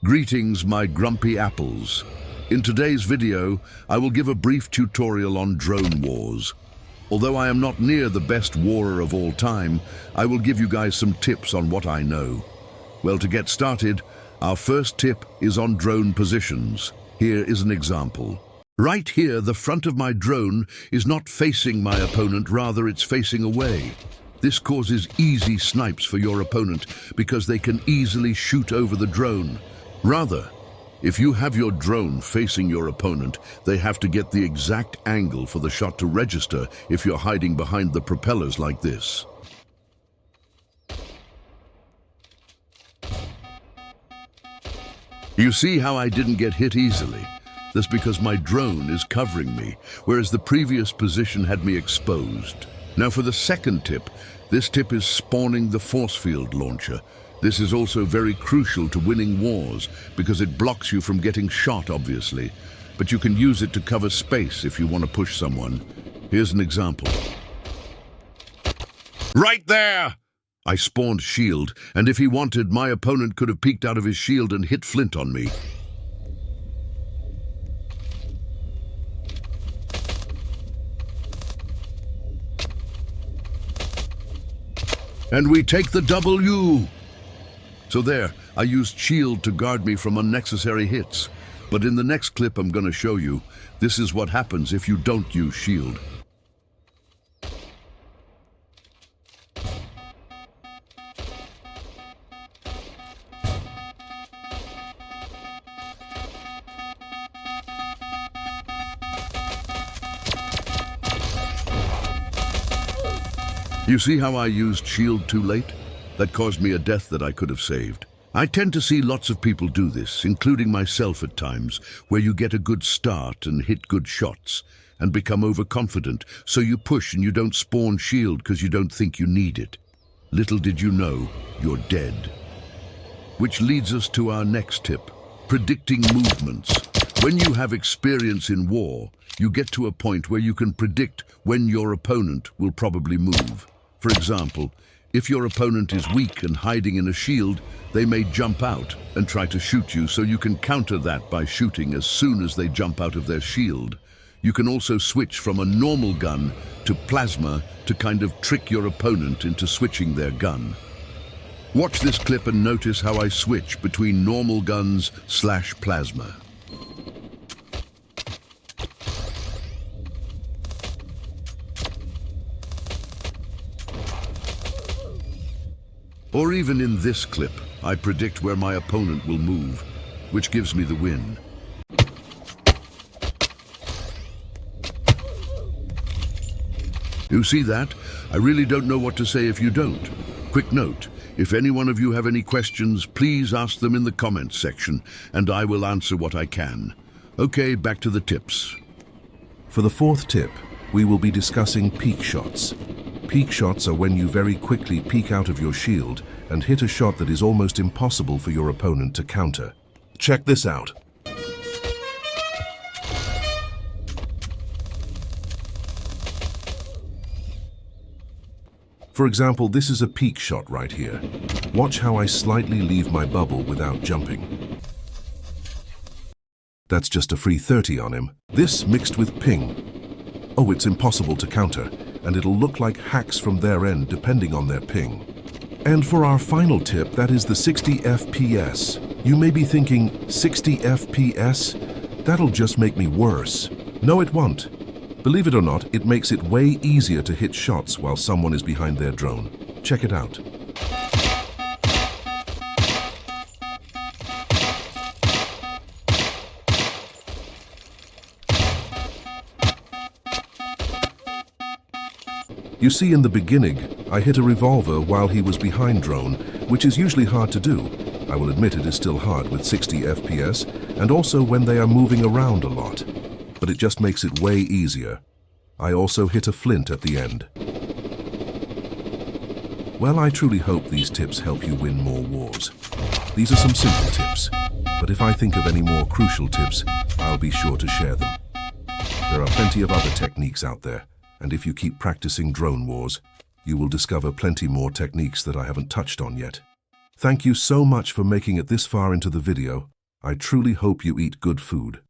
Greetings, my grumpy apples. In today's video, I will give a brief tutorial on drone wars. Although I am not near the best warer of all time, I will give you guys some tips on what I know. Well, to get started, our first tip is on drone positions. Here is an example. Right here, the front of my drone is not facing my opponent, rather it's facing away. This causes easy snipes for your opponent because they can easily shoot over the drone. Rather, if you have your drone facing your opponent, they have to get the exact angle for the shot to register if you're hiding behind the propellers like this. You see how I didn't get hit easily? That's because my drone is covering me, whereas the previous position had me exposed. Now for the second tip, this tip is spawning the force field launcher. This is also very crucial to winning wars because it blocks you from getting shot, obviously. But you can use it to cover space if you want to push someone. Here's an example. Right there! I spawned shield, and if he wanted, my opponent could have peeked out of his shield and hit flint on me. And we take the W! So there, I used shield to guard me from unnecessary hits. But in the next clip I'm going to show you, this is what happens if you don't use shield. You see how I used shield too late? That caused me a death that I could have saved. I tend to see lots of people do this, including myself at times, where you get a good start and hit good shots and become overconfident, so you push and you don't spawn shield because you don't think you need it. Little did you know, you're dead. Which leads us to our next tip, predicting movements. When you have experience in war, you get to a point where you can predict when your opponent will probably move. For example, if your opponent is weak and hiding in a shield, they may jump out and try to shoot you, so you can counter that by shooting as soon as they jump out of their shield. You can also switch from a normal gun to plasma to kind of trick your opponent into switching their gun. Watch this clip and notice how I switch between normal guns / plasma. Or even in this clip, I predict where my opponent will move, which gives me the win. You see that? I really don't know what to say if you don't. Quick note, if any one of you have any questions, please ask them in the comments section, and I will answer what I can. Okay, back to the tips. For the fourth tip, we will be discussing peek shots. Peek shots are when you very quickly peek out of your shield and hit a shot that is almost impossible for your opponent to counter. Check this out. For example, this is a peek shot right here. Watch how I slightly leave my bubble without jumping. That's just a free 30 on him. This mixed with ping. Oh, it's impossible to counter, and it'll look like hacks from their end depending on their ping. And for our final tip, that is the 60 FPS. You may be thinking, 60 FPS? That'll just make me worse. No, it won't. Believe it or not, it makes it way easier to hit shots while someone is behind their drone. Check it out. You see, in the beginning, I hit a revolver while he was behind drone, which is usually hard to do. I will admit it is still hard with 60 FPS, and also when they are moving around a lot. But it just makes it way easier. I also hit a flint at the end. Well, I truly hope these tips help you win more wars. These are some simple tips, but if I think of any more crucial tips, I'll be sure to share them. There are plenty of other techniques out there, and if you keep practicing drone wars, you will discover plenty more techniques that I haven't touched on yet. Thank you so much for making it this far into the video. I truly hope you eat good food.